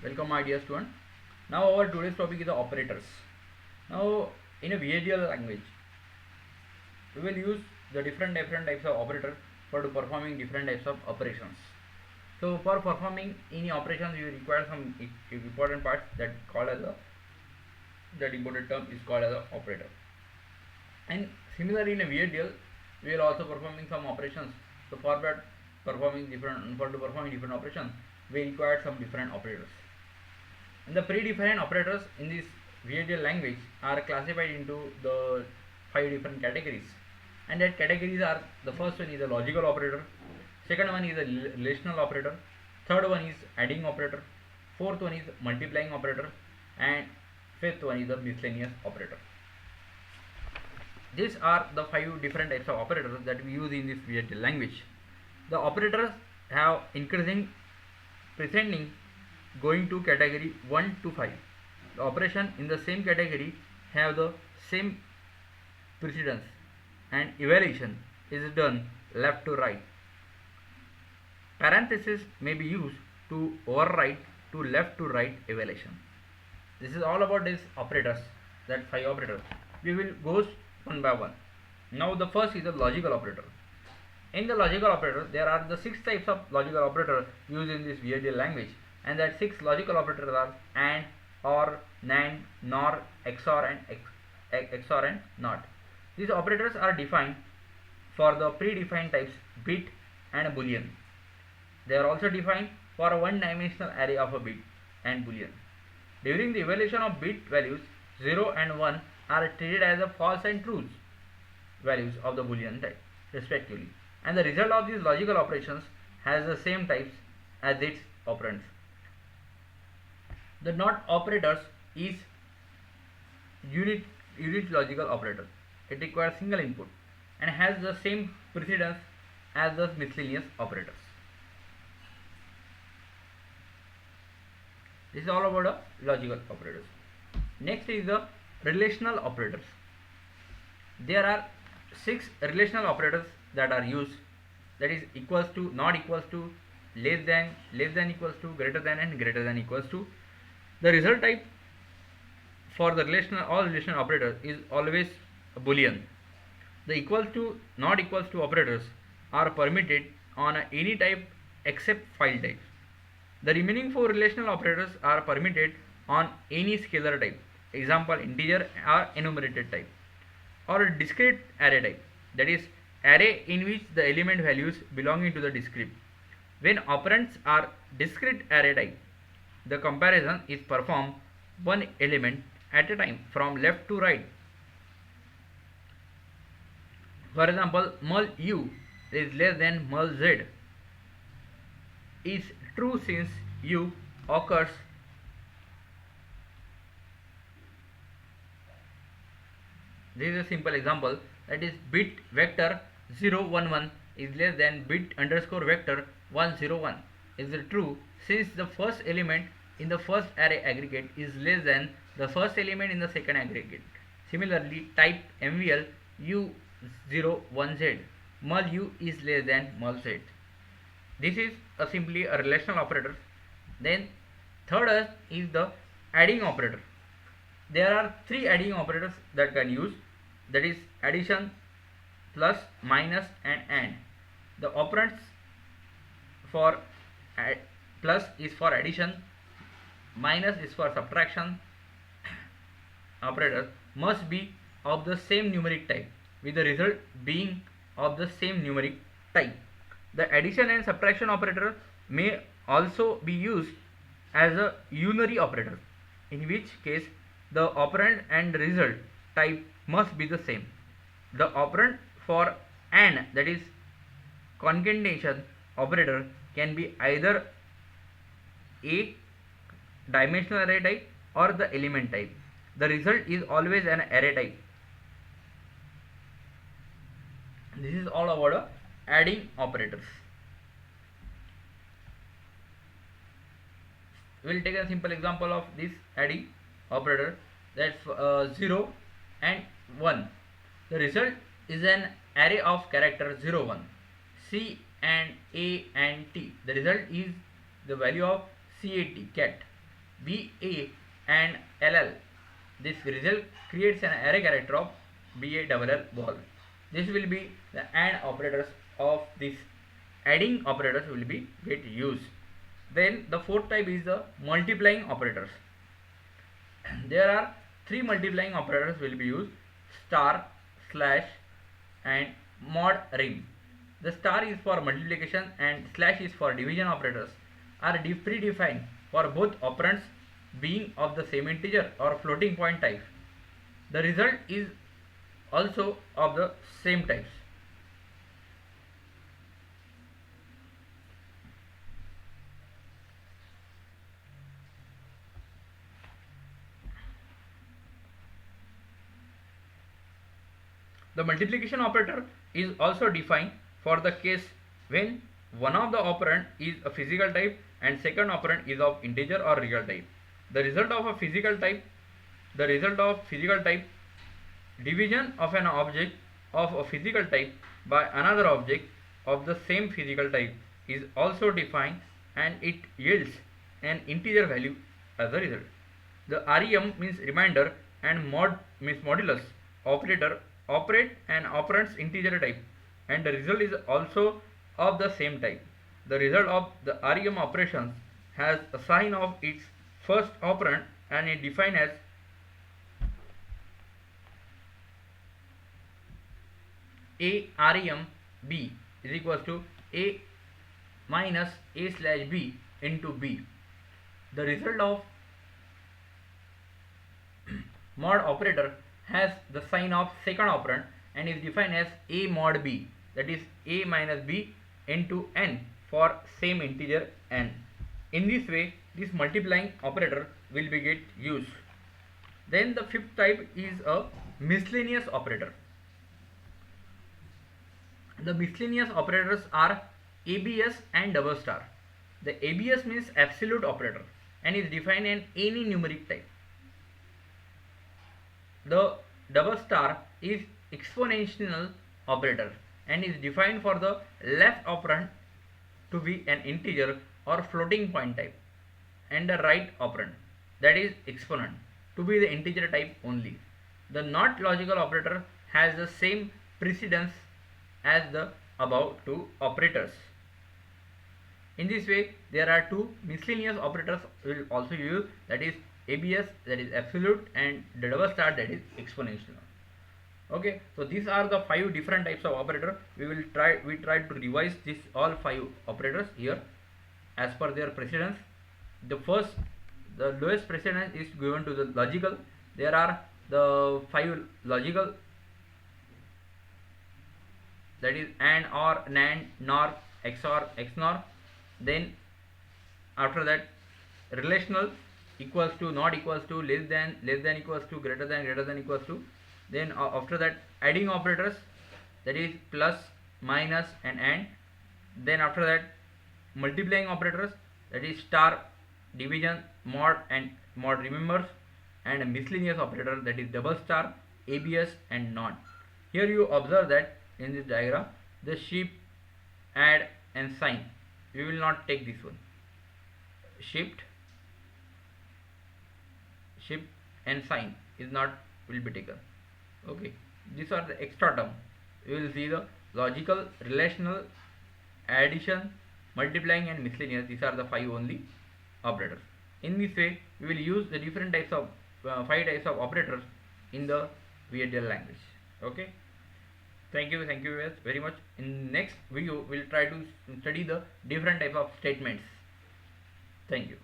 Welcome my dear student. Now our today's topic is the operators. Now in a VHDL language we will use the different types of operator for performing different types of operations. So for performing any operations you require some important parts that called as a that important term is called as a operator. And similarly in a VHDL we will also performing some operations. So for that performing different operations we require some different operators. And the predefined operators in this VHDL language are classified into the 5 different categories. And that categories are: the first one is a logical operator, second one is a relational operator, third one is adding operator, fourth one is multiplying operator, and fifth one is the miscellaneous operator. These are the 5 different types of operators that we use in this VHDL language. The operators have increasing descending going to category 1 to 5. The operation in the same category have the same precedence and evaluation is done left to right. Parenthesis may be used to override to left to right evaluation. This is all about these operators, that 5 operators. We will go one by one. Now the first is the logical operator. In the logical operator there are the 6 types of logical operator used in this VHDL language, and that 6 logical operators are AND, OR, NAND, NOR, XOR and NOT. These operators are defined for the predefined types bit and boolean. They are also defined for a one-dimensional array of a bit and boolean. During the evaluation of bit values 0 and 1 are treated as a false and true values of the boolean type respectively, and the result of these logical operations has the same types as its operands. The NOT operators is unit logical operator. It requires single input and has the same precedence as the miscellaneous operators. This is all about the logical operators. Next is the relational operators. There are 6 relational operators that are used, that is equals to, not equals to, less than equals to, greater than, and greater than equals to. The result type for the all relational operators is always a boolean. The equals to, not equals to operators are permitted on any type except file type. The remaining 4 relational operators are permitted on any scalar type, example integer or enumerated type, or a discrete array type, that is array in which the element values belonging to the discrete. When operands are discrete array type, the comparison is performed one element at a time from left to right. For example, mul u is less than mul z is true since u occurs this is a simple example, that is bit vector 011 is less than bit underscore vector 101 is true since the first element in the first array aggregate is less than the first element in the second aggregate. Similarly, type MVL u01z mul u is less than mul z. This is simply a relational operator. Then third is the adding operator. There are 3 adding operators that can use, that is addition, plus, minus, and AND. The operands for plus is for addition, minus is for subtraction. Operator must be of the same numeric type, with the result being of the same numeric type. The addition and subtraction operator may also be used as a unary operator, in which case the operand and result type must be the same. The operand for AND, that is concatenation operator, can be either a dimensional array type or the element type. The result is always an array type. This is all about adding operators. We will take a simple example of this adding operator, that's 0 and 1. The result is an array of character 0 1, C and A and T. The result is the value of CAT, cat. BA and LL. This result creates an array character of BA double L ball. This will be the AND operators of this adding operators will be get used. Then the fourth type is the multiplying operators. There are three multiplying operators will be used: star, slash and mod rim. The star is for multiplication and slash is for division. Operators are predefined for both operands being of the same integer or floating point type. The result is also of the same types. The multiplication operator is also defined for the case when one of the operand is a physical type and second operand is of integer or real type. The result of physical type division of an object of a physical type by another object of the same physical type is also defined, and it yields an integer value as a result. The REM means remainder and mod means modulus operator operate an operand's integer type, and the result is also of the same type. The result of the REM operations has a sign of its first operand and is defined as A REM B is equals to A minus A slash B into B. The result of mod operator has the sign of second operand and is defined as A mod B, that is A minus B into n for same integer n. In this way, this multiplying operator will be get used. Then the fifth type is a miscellaneous operator. The miscellaneous operators are ABS and double star. The ABS means absolute operator and is defined in any numeric type. The double star is exponential operator and is defined for the left operand to be an integer or floating point type, and the right operand, that is exponent, to be the integer type only. The not logical operator has the same precedence as the above two operators. In this way, there are two miscellaneous operators will also use, that is ABS, that is absolute, and the double star, that is exponential. Okay, so these are the 5 different types of operator. We tried to revise this all 5 operators here as per their precedence. The lowest precedence is given to the logical. There are the 5 logical, that is AND, OR, NAND, NOR, XOR, XNOR. Then after that, relational, equals to, not equals to, less than equals to, greater than equals to. Then after that, adding operators, that is plus, minus and AND. Then after that, multiplying operators, that is star, division, mod and mod remembers, and a miscellaneous operator, that is double star, ABS and NOT. Here you observe that in this diagram, the shift, add and sign, we will not take this one. Shift and sign is not will be taken. Okay, these are the extra term. You will see the logical, relational, addition, multiplying and miscellaneous. These are the 5 only operators. In this way, we will use the different types of 5 types of operators in the VHDL language. Okay, thank you very much. In next video, we will try to study the different types of statements. Thank you.